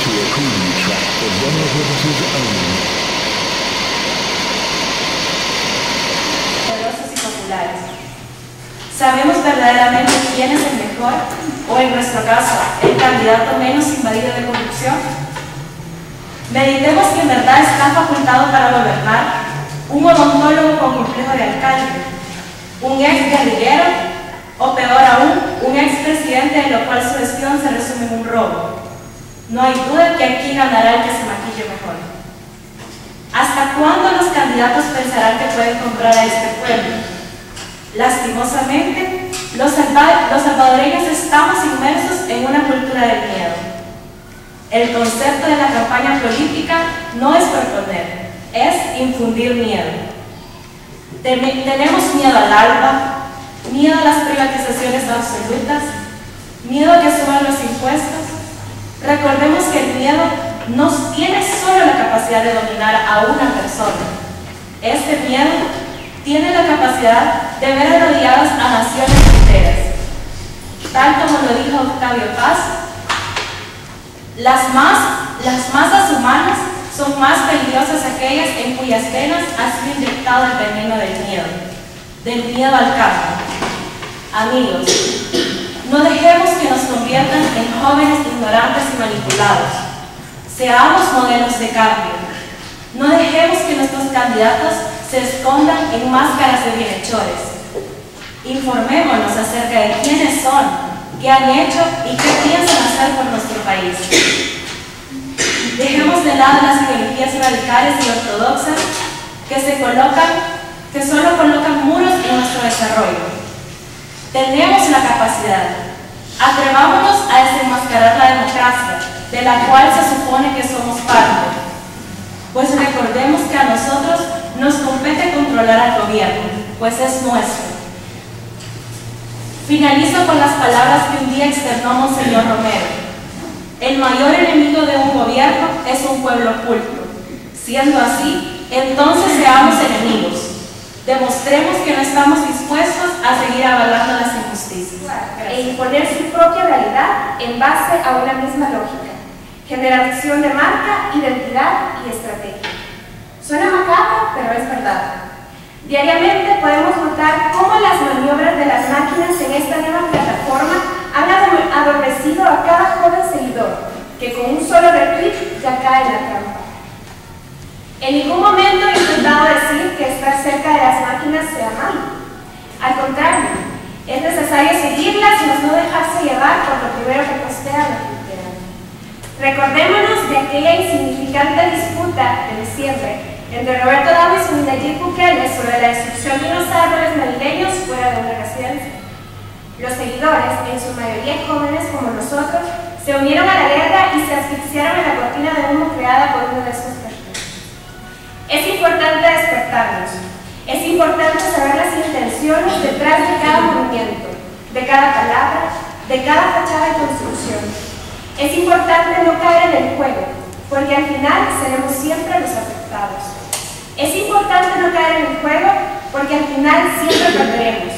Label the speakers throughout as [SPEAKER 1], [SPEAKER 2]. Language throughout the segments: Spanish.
[SPEAKER 1] to a comedy track for general purposes only.
[SPEAKER 2] Poderosos y populares. ¿Sabemos verdaderamente quién es el mejor o, en nuestro caso, el candidato menos invadido de corrupción? Meditemos que en verdad está facultado para gobernar un odontólogo con complejo de alcalde, un ex guerrillero o, peor aún, un expresidente de lo cual su gestión se resume en un robo. No hay duda que aquí ganará el que se maquille mejor. ¿Hasta cuándo los candidatos pensarán que pueden comprar a este pueblo? Lastimosamente, los salvadoreños estamos inmersos en una cultura del miedo. El concepto de la campaña política no es proponer, es infundir miedo. Tenemos miedo al alba, miedo a las privatizaciones absolutas, miedo a que suban los impuestos. Recordemos que el miedo no tiene solo la capacidad de dominar a una persona. Este miedo tiene la capacidad de ver arrodilladas a naciones enteras. Tal como lo dijo Octavio Paz, las masas humanas son más peligrosas aquellas en cuyas venas ha sido inyectado el veneno del miedo al cambio. Amigos, no dejemos que nos conviertan en jóvenes ignorantes y manipulados. Seamos modelos de cambio. No dejemos que nuestros candidatos se escondan en máscaras de bienhechores. Informémonos acerca de quiénes son, qué han hecho y qué piensan hacer por nuestro país. Dejemos de lado las ideologías radicales y ortodoxas que solo colocan muros en nuestro desarrollo. Tenemos la capacidad. Atrevámonos a desenmascarar la democracia, de la cual se supone que somos parte. Pues recordemos que a nosotros nos compete controlar al gobierno, pues es nuestro. Finalizo con las palabras que un día externó Monseñor Romero. El mayor enemigo de un gobierno es un pueblo oculto. Siendo así, entonces seamos enemigos. Demostremos que no estamos dispuestos a seguir avalando las injusticias
[SPEAKER 3] e imponer su propia realidad en base a una misma lógica: generación de marca, identidad y estrategia. Suena macabro, pero es verdad. Diariamente podemos notar cómo las maniobras de las máquinas en esta nueva plataforma han adormecido a cada joven seguidor, que con un solo retweet ya cae en la trampa. En ningún momento he intentado decir que estar cerca de las máquinas sea malo. Al contrario, es necesario seguirlas y no dejarse llevar por lo primero que postean o tuitean. Recordémonos de aquella insignificante disputa de diciembre entre Roberto Davis y Nayib Bukele sobre la destrucción de unos árboles navideños fuera de una residencia. Los seguidores, en su mayoría jóvenes como nosotros, se unieron a la guerra y se asfixiaron en la cortina de humo creada por uno de esos personajes. Es importante despertarnos. Es importante saber las intenciones detrás de cada movimiento, de cada palabra, de cada fachada de construcción. Es importante no caer en el juego, porque al final seremos siempre los afectados. Es importante no caer en el juego, porque al final siempre perderemos.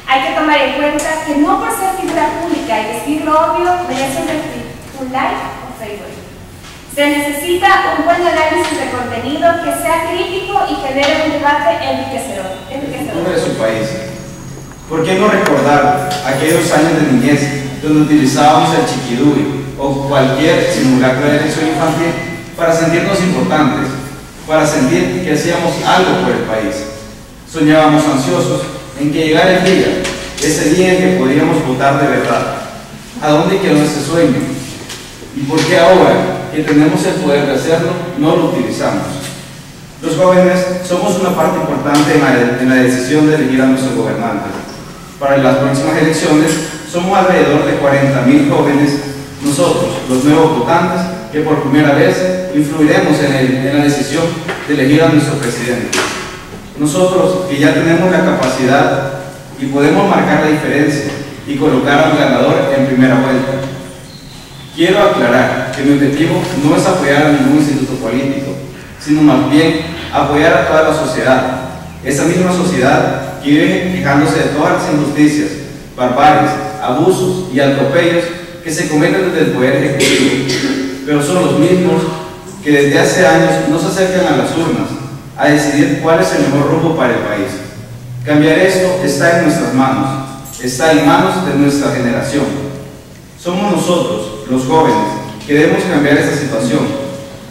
[SPEAKER 3] Hay que tomar en cuenta que no por ser figura pública y decir lo obvio merece un like o favor. Se necesita un buen análisis de contenido que sea crítico y genere un debate enriquecedor.
[SPEAKER 4] De su país. ¿Por qué no recordar aquellos años de niñez donde utilizábamos el chiquidui o cualquier simulacro de elección infantil para sentirnos importantes, para sentir que hacíamos algo por el país? Soñábamos ansiosos en que llegara el día, ese día en que podíamos votar de verdad. ¿A dónde quedó ese sueño? ¿Y por qué ahora que tenemos el poder de hacerlo, no lo utilizamos? Los jóvenes somos una parte importante en la decisión de elegir a nuestros gobernantes. Para las próximas elecciones, somos alrededor de 40.000 jóvenes, nosotros, los nuevos votantes, que por primera vez influiremos en la decisión de elegir a nuestro presidente. Nosotros, que ya tenemos la capacidad y podemos marcar la diferencia y colocar a un ganador en primera vuelta. Quiero aclarar que mi objetivo no es apoyar a ningún instituto político, sino más bien apoyar a toda la sociedad, esa misma sociedad que vive quejándose de todas las injusticias, barbaries, abusos y atropellos que se cometen desde el Poder Ejecutivo, pero son los mismos que desde hace años no se acercan a las urnas a decidir cuál es el mejor rumbo para el país. Cambiar esto está en nuestras manos, está en manos de nuestra generación. Somos nosotros, los jóvenes, que debemos cambiar esta situación.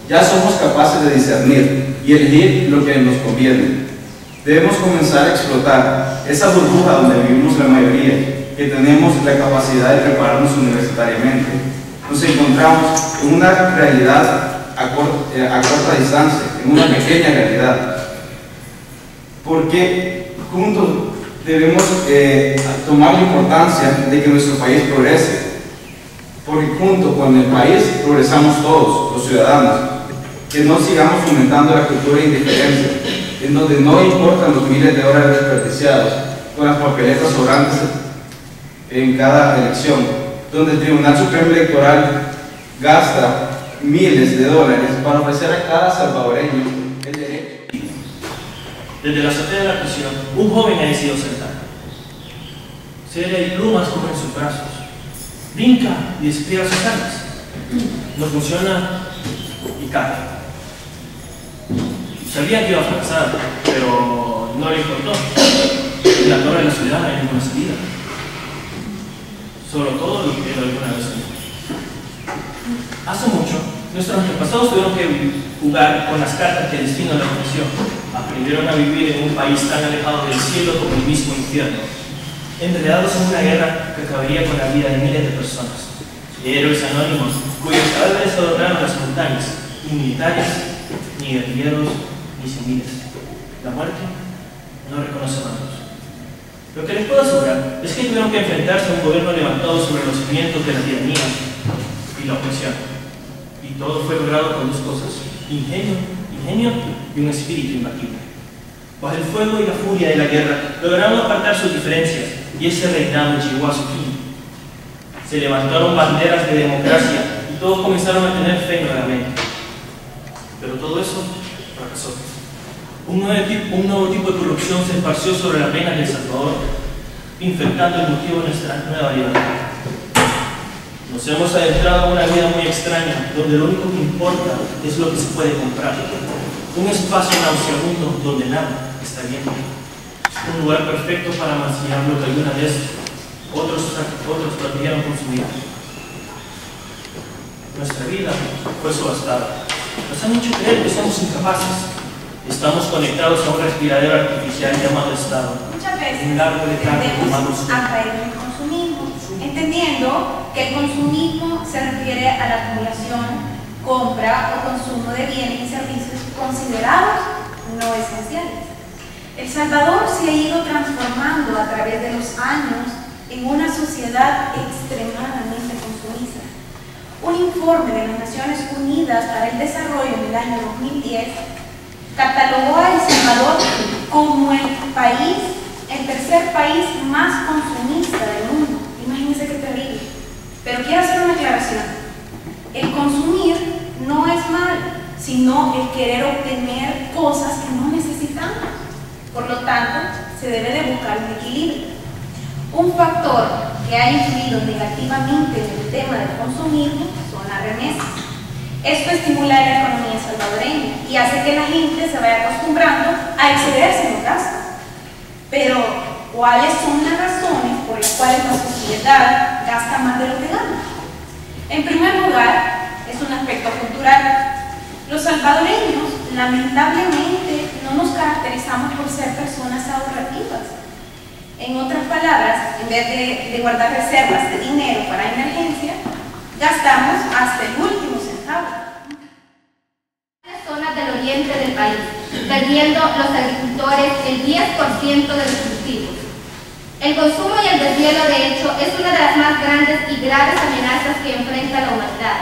[SPEAKER 4] Ya somos capaces de discernir y elegir lo que nos conviene. Debemos comenzar a explotar esa burbuja donde vivimos la mayoría, que tenemos la capacidad de prepararnos universitariamente. Nos encontramos en una realidad a corta distancia, en una pequeña realidad. Porque juntos debemos tomar la importancia de que nuestro país progrese. Porque junto con el país progresamos todos, los ciudadanos. Que no sigamos fomentando la cultura de indiferencia, en donde no importan los miles de horas desperdiciadas con las papeletas sobrantes en cada elección, donde el Tribunal Supremo Electoral gasta miles de dólares para ofrecer a cada salvadoreño el derecho.
[SPEAKER 5] Desde la azotea de la prisión, un joven ha decidido saltar. Cera y plumas cubren sus brazos. Brinca y despliega sus alas. No funciona y cae. Sabía que iba a fracasar, pero no le importó. En la torre de la ciudad no hay ninguna salida. Solo todo lo que alguna vez soñó. Hace mucho, nuestros antepasados tuvieron que jugar con las cartas que el destino les ofreció. Aprendieron a vivir en un país tan alejado del cielo como el mismo infierno, enredados en una guerra que acabaría con la vida de miles de personas. Héroes anónimos, cuyos cadáveres adornaron las montañas, ni militares, ni guerrilleros, ni civiles. La muerte no reconoce bandos. Lo que les puedo asegurar es que tuvieron que enfrentarse a un gobierno levantado sobre los cimientos de la tiranía y la opresión. Y todo fue logrado con dos cosas: ingenio y un espíritu imbatible. Bajo el fuego y la furia de la guerra, lograron apartar sus diferencias y ese reinado llegó a su fin. Se levantaron banderas de democracia y todos comenzaron a tener fe nuevamente. Pero todo eso fracasó. Un nuevo tipo de corrupción se esparció sobre la pena de El Salvador, infectando el motivo de nuestra nueva libertad. Nos hemos adentrado a una vida muy extraña, donde lo único que importa es lo que se puede comprar. Un espacio nauseabundo donde nada está bien. Un lugar perfecto para mancillar lo que alguna vez otros pretendieron consumir. Nuestra vida fue subastada. Nos han hecho creer que somos incapaces. Estamos conectados a un respiradero artificial llamado Estado.
[SPEAKER 3] Muchas veces
[SPEAKER 5] Un largo de campo llamado
[SPEAKER 3] tendemos a caer en el consumismo, entendiendo que el consumismo se refiere a la acumulación, compra o consumo de bienes y servicios considerados no esenciales. El Salvador se ha ido transformando a través de los años en una sociedad extremadamente consumista. Un informe de las Naciones Unidas para el Desarrollo en el año 2010 catalogó a El Salvador como el tercer país más consumista del mundo. Imagínense qué terrible. Pero quiero hacer una aclaración. El consumir no es malo, sino el querer obtener cosas que no necesitamos. Por lo tanto, se debe de buscar un equilibrio. Un factor que ha influido negativamente en el tema del consumismo son las remesas. Esto estimula la economía salvadoreña y hace que la gente se vaya acostumbrando a excederse en los gastos. Pero, ¿cuáles son las razones por las cuales la sociedad gasta más de lo que gana? En primer lugar, es un aspecto cultural. Los salvadoreños, lamentablemente, no nos caracterizamos por ser personas ahorrativas. En otras palabras, en vez de guardar reservas de dinero para emergencia, gastamos hasta el último centavo.
[SPEAKER 6] Zonas del oriente del país, perdiendo los agricultores el 10% de los cultivos. El consumo y el deshielo, de hecho, es una de las más grandes y graves amenazas que enfrenta la humanidad.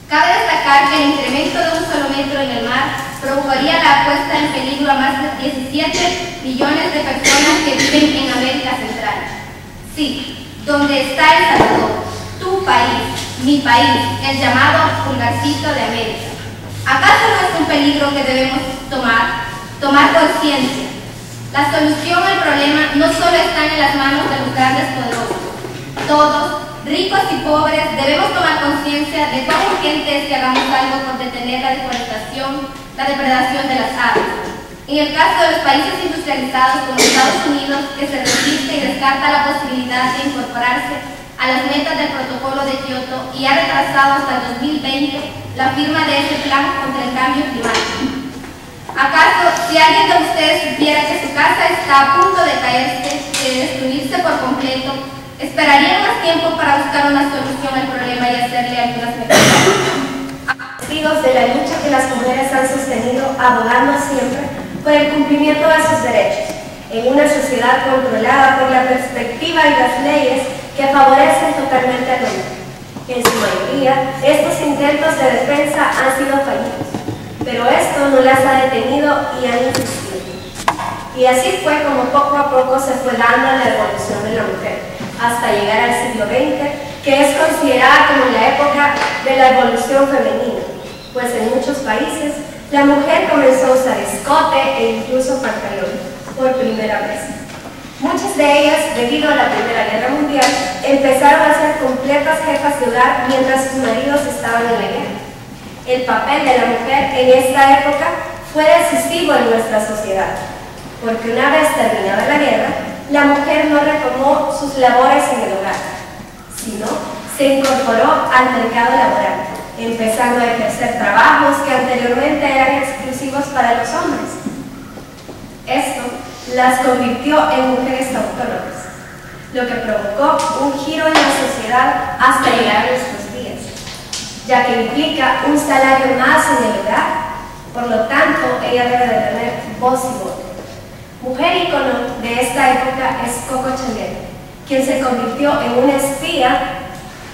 [SPEAKER 6] Cabe destacar que el incremento de un solo metro en el mar provocaría la puesta en peligro a más de 17 millones de personas que viven en América Central. Sí, donde está El Salvador, tu país, mi país, el llamado pulgarcito de América. ¿Acaso no es un peligro que debemos tomar conciencia? La solución al problema no solo está en las manos de los grandes poderosos. Todos ricos y pobres, debemos tomar conciencia de cuán urgente es que hagamos algo por detener la deforestación, la depredación de las aves. En el caso de los países industrializados como Estados Unidos, que se resiste y descarta la posibilidad de incorporarse a las metas del protocolo de Kioto y ha retrasado hasta el 2020 la firma de ese plan contra el cambio climático. ¿Acaso, si alguien de ustedes supiera que su casa está a punto de caerse, de destruirse por completo, esperarían más tiempo para buscar una solución al problema y hacerle algunas mejoras?
[SPEAKER 3] Testigos de la lucha que las mujeres han sostenido, abogando siempre por el cumplimiento de sus derechos, en una sociedad controlada por la perspectiva y las leyes que favorecen totalmente al hombre. En su mayoría, estos intentos de defensa han sido fallidos, pero esto no las ha detenido y han insistido. Y así fue como poco a poco se fue dando la evolución de la mujer, hasta llegar al siglo XX, que es considerada como la época de la evolución femenina, pues en muchos países la mujer comenzó a usar escote e incluso pantalón por primera vez. Muchas de ellas, debido a la Primera Guerra Mundial, empezaron a ser completas jefas de hogar mientras sus maridos estaban en la guerra. El papel de la mujer en esta época fue decisivo en nuestra sociedad, porque una vez terminada la guerra, la mujer no retomó sus labores en el hogar, sino se incorporó al mercado laboral, empezando a ejercer trabajos que anteriormente eran exclusivos para los hombres. Esto las convirtió en mujeres autónomas, lo que provocó un giro en la sociedad hasta llegar a nuestros días, ya que implica un salario más en el hogar, por lo tanto ella debe de tener voz y voto. Mujer ícono de esta época es Coco Chanel, quien se convirtió en una espía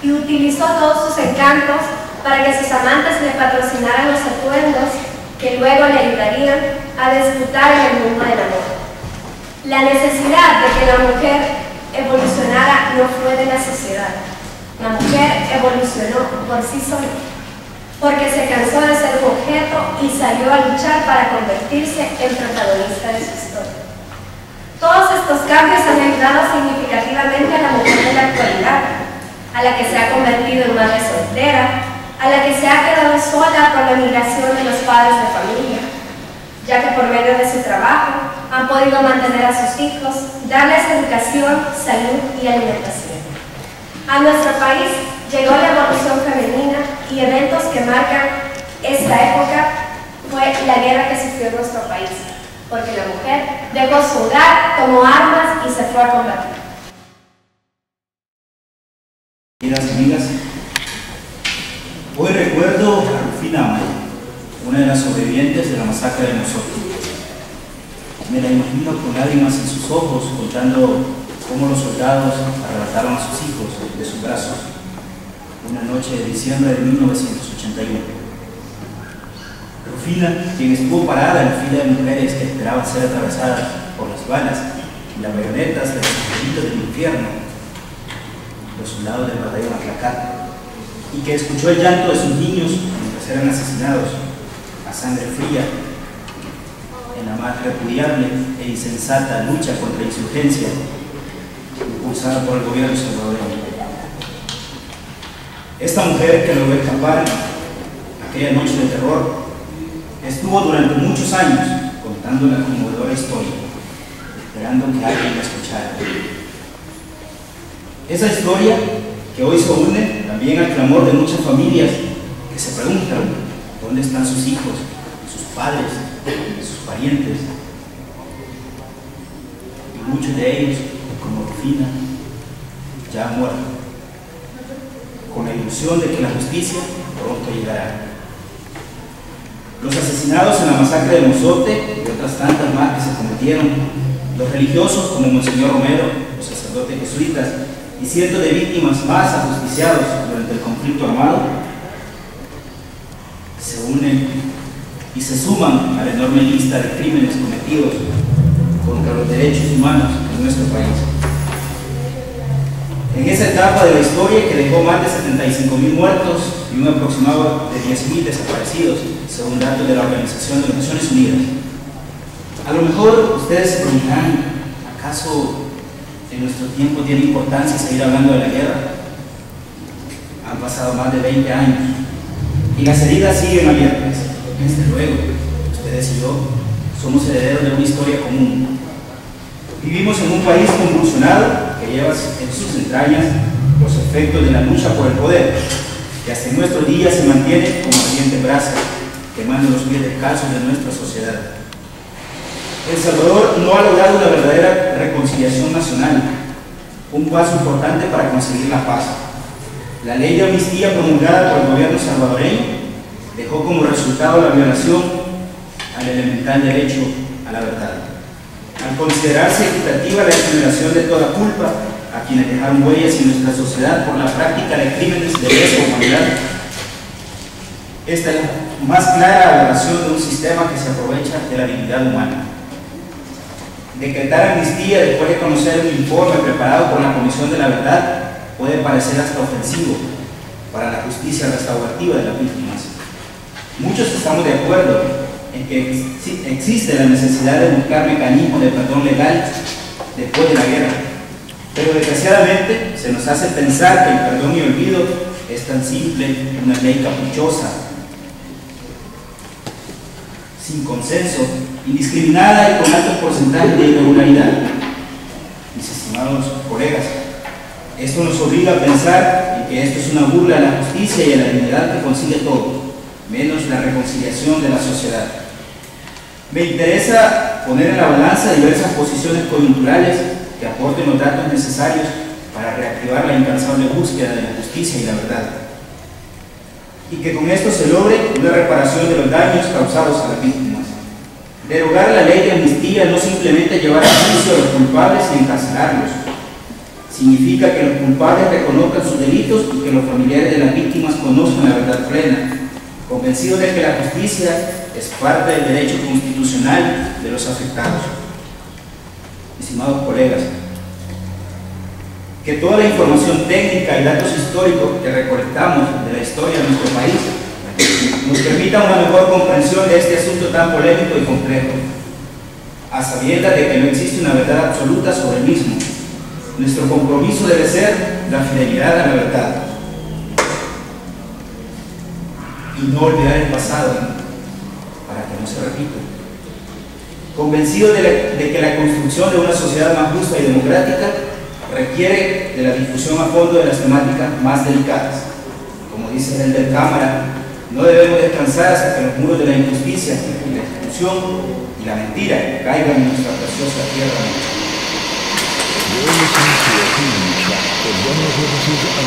[SPEAKER 3] y utilizó todos sus encantos para que sus amantes le patrocinaran los atuendos que luego le ayudarían a disfrutar en el mundo del amor. La necesidad de que la mujer evolucionara no fue de la sociedad. La mujer evolucionó por sí sola, porque se cansó de ser un objeto y salió a luchar para convertirse en protagonista de su historia. Todos estos cambios han ayudado significativamente a la mujer de la actualidad, a la que se ha convertido en madre soltera, a la que se ha quedado sola por la migración de los padres de familia, ya que por medio de su trabajo han podido mantener a sus hijos, darles educación, salud y alimentación. A nuestro país llegó la evolución femenina y eventos que marcan esta época fue la guerra que sufrió nuestro país, porque la mujer dejó su hogar, tomó armas y se fue a combatir.
[SPEAKER 7] Queridas amigas, hoy recuerdo a Rufina Amaya, una de las sobrevivientes de la masacre de Mozote. Me la imagino con lágrimas en sus ojos contando cómo los soldados arrebataron a sus hijos de sus brazos una noche de diciembre de 1981. Rufina, quien estuvo parada en la fila de mujeres que esperaban ser atravesadas por las balas y las bayonetas de los angelitos del infierno, los soldados del batallón Atlacá, y que escuchó el llanto de sus niños mientras eran asesinados a sangre fría en la más repudiable e insensata lucha contra la insurgencia impulsada por el gobierno salvadoreño. Esta mujer que logró escapar aquella noche de terror estuvo durante muchos años contando una conmovedora historia, esperando que alguien la escuchara. Esa historia que hoy se une también al clamor de muchas familias que se preguntan dónde están sus hijos, sus padres, sus parientes. Y muchos de ellos, como Rufina, ya han muerto, con la ilusión de que la justicia pronto llegará. Los asesinados en la masacre de Mozote y otras tantas más que se cometieron, los religiosos como Monseñor Romero, los sacerdotes jesuitas y cientos de víctimas más ajusticiados durante el conflicto armado, se unen y se suman a la enorme lista de crímenes cometidos contra los derechos humanos en nuestro país. En esa etapa de la historia que dejó más de 75.000 muertos y un aproximado de 10.000 desaparecidos, según datos de la Organización de las Naciones Unidas. A lo mejor ustedes se preguntarán, ¿acaso en nuestro tiempo tiene importancia seguir hablando de la guerra? más de 20 años y las heridas siguen abiertas. Desde luego, ustedes y yo somos herederos de una historia común. Vivimos en un país convulsionado que lleva en sus entrañas los efectos de la lucha por el poder, que hasta en nuestros días se mantiene como ardiente brasa, quemando los pies descalzos de nuestra sociedad. El Salvador no ha logrado una verdadera reconciliación nacional, un paso importante para conseguir la paz. La ley de amnistía promulgada por el gobierno salvadoreño dejó como resultado la violación al elemental derecho a la verdad. Al considerarse equitativa la exoneración de toda culpa a quienes dejaron huellas en nuestra sociedad por la práctica de crímenes de lesa humanidad, esta es la más clara aberración de un sistema que se aprovecha de la dignidad humana. Decretar amnistía después de conocer un informe preparado por la Comisión de la Verdad puede parecer hasta ofensivo para la justicia restaurativa de las víctimas. Muchos estamos de acuerdo en que existe la necesidad de buscar mecanismos de perdón legal después de la guerra, pero desgraciadamente se nos hace pensar que el perdón y olvido es tan simple, una ley caprichosa, sin consenso, indiscriminada y con altos porcentajes de irregularidad. Mis estimados colegas, esto nos obliga a pensar en que esto es una burla a la justicia y a la dignidad que consigue todo, menos la reconciliación de la sociedad. Me interesa poner en la balanza diversas posiciones coyunturales que aporten los datos necesarios para reactivar la incansable búsqueda de la justicia y la verdad, y que con esto se logre una reparación de los daños causados a las víctimas. Derogar la ley de amnistía no simplemente llevar a juicio a los culpables y encarcelarlos. Significa que los culpables reconozcan sus delitos y que los familiares de las víctimas conozcan la verdad plena, convencidos de que la justicia es parte del derecho constitucional de los afectados. Estimados colegas, que toda la información técnica y datos históricos que recolectamos de la historia de nuestro país nos permita una mejor comprensión de este asunto tan polémico y complejo, a sabiendas de que no existe una verdad absoluta sobre el mismo. Nuestro compromiso debe ser la fidelidad a la verdad y no olvidar el pasado para que no se repita. Convencido de que la construcción de una sociedad más justa y democrática requiere de la discusión a fondo de las temáticas más delicadas. Como dice el del Cámara, no debemos descansar hasta que los muros de la injusticia, la exclusión y la mentira caigan en nuestra preciosa tierra.
[SPEAKER 1] You're listening to a healing track for General Purposes Only.